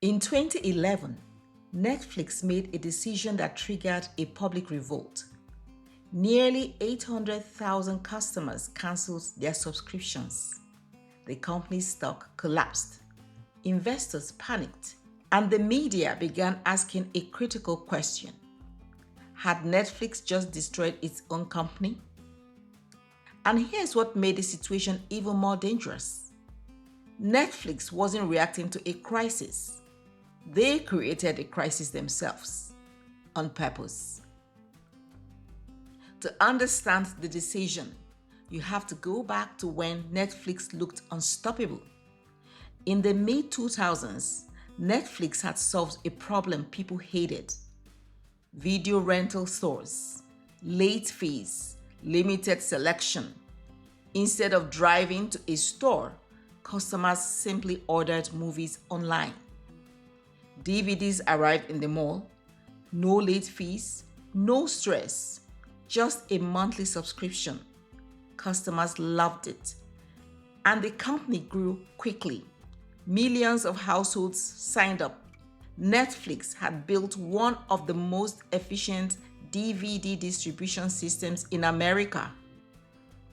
In 2011, Netflix made a decision that triggered a public revolt. Nearly 800,000 customers canceled their subscriptions. The company's stock collapsed. Investors panicked, and the media began asking a critical question. Had Netflix just destroyed its own company? And here's what made the situation even more dangerous. Netflix wasn't reacting to a crisis. They created a crisis themselves, on purpose. To understand the decision, you have to go back to when Netflix looked unstoppable. In the mid-2000s, Netflix had solved a problem people hated: video rental stores, late fees, limited selection. Instead of driving to a store, customers simply ordered movies online. DVDs arrived in the mall, no late fees, no stress, just a monthly subscription. Customers loved it, and the company grew quickly. Millions of households signed up. Netflix had built one of the most efficient DVD distribution systems in America.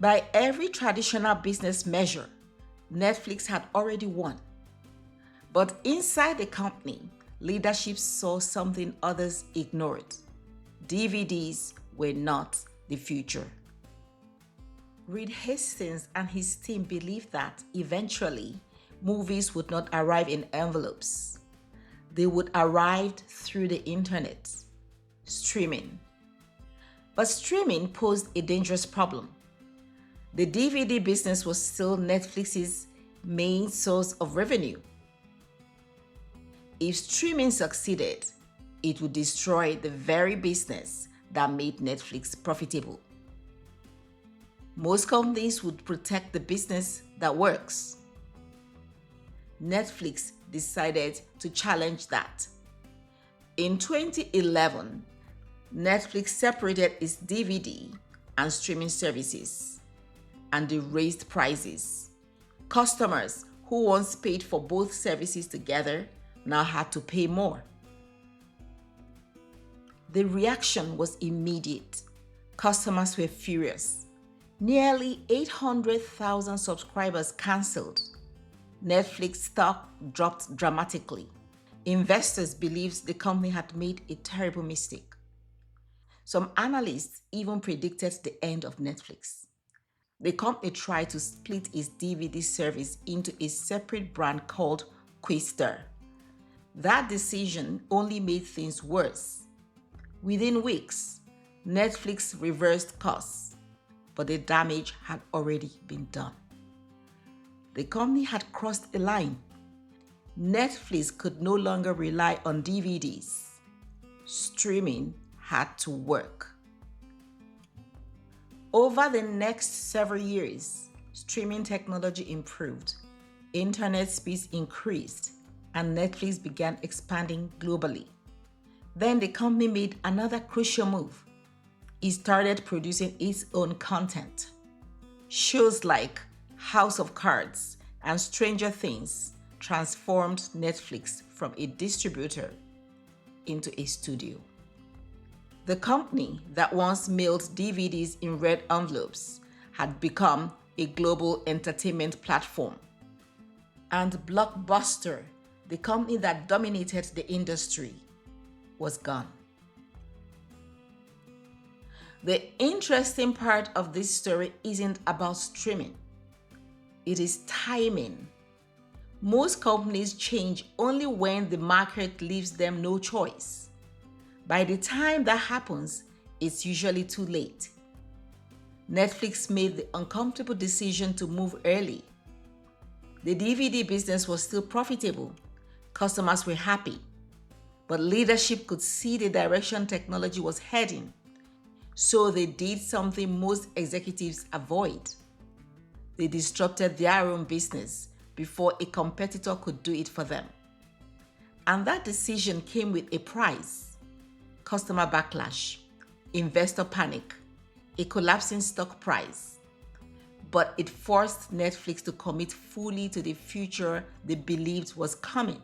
By every traditional business measure, Netflix had already won. But inside the company, leadership saw something others ignored. DVDs were not the future. Reed Hastings and his team believed that eventually, movies would not arrive in envelopes. They would arrive through the internet, streaming. But streaming posed a dangerous problem. The DVD business was still Netflix's main source of revenue. If streaming succeeded, it would destroy the very business that made Netflix profitable. Most companies would protect the business that works. Netflix decided to challenge that. In 2011, Netflix separated its DVD and streaming services, and they raised prices. Customers who once paid for both services together now had to pay more. The reaction was immediate. Customers were furious. Nearly 800,000 subscribers canceled. Netflix stock dropped dramatically. Investors believed the company had made a terrible mistake. Some analysts even predicted the end of Netflix. The company tried to split its DVD service into a separate brand called Quastar. That decision only made things worse. Within weeks, Netflix reversed course, but the damage had already been done. The company had crossed a line. Netflix could no longer rely on DVDs. Streaming had to work. Over the next several years, streaming technology improved, internet speeds increased, and Netflix began expanding globally. Then the company made another crucial move. It started producing its own content. Shows like House of Cards and Stranger Things transformed Netflix from a distributor into a studio. The company that once mailed DVDs in red envelopes had become a global entertainment platform. And Blockbuster, the company that dominated the industry, was gone. The interesting part of this story isn't about streaming. It is timing. Most companies change only when the market leaves them no choice. By the time that happens, it's usually too late. Netflix made the uncomfortable decision to move early. The DVD business was still profitable. Customers were happy. But leadership could see the direction technology was heading. So they did something most executives avoid. They disrupted their own business before a competitor could do it for them. And that decision came with a price: customer backlash, investor panic, a collapsing stock price. But it forced Netflix to commit fully to the future they believed was coming.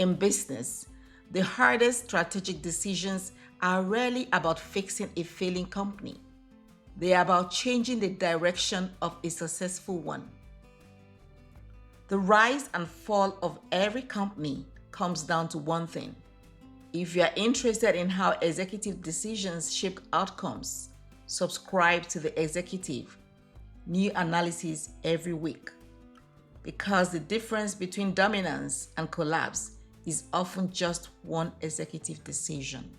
In business, the hardest strategic decisions are rarely about fixing a failing company. They are about changing the direction of a successful one. The rise and fall of every company comes down to one thing. If you are interested in how executive decisions shape outcomes, subscribe to The Executive, new analysis every week. Because the difference between dominance and collapse is often just one executive decision.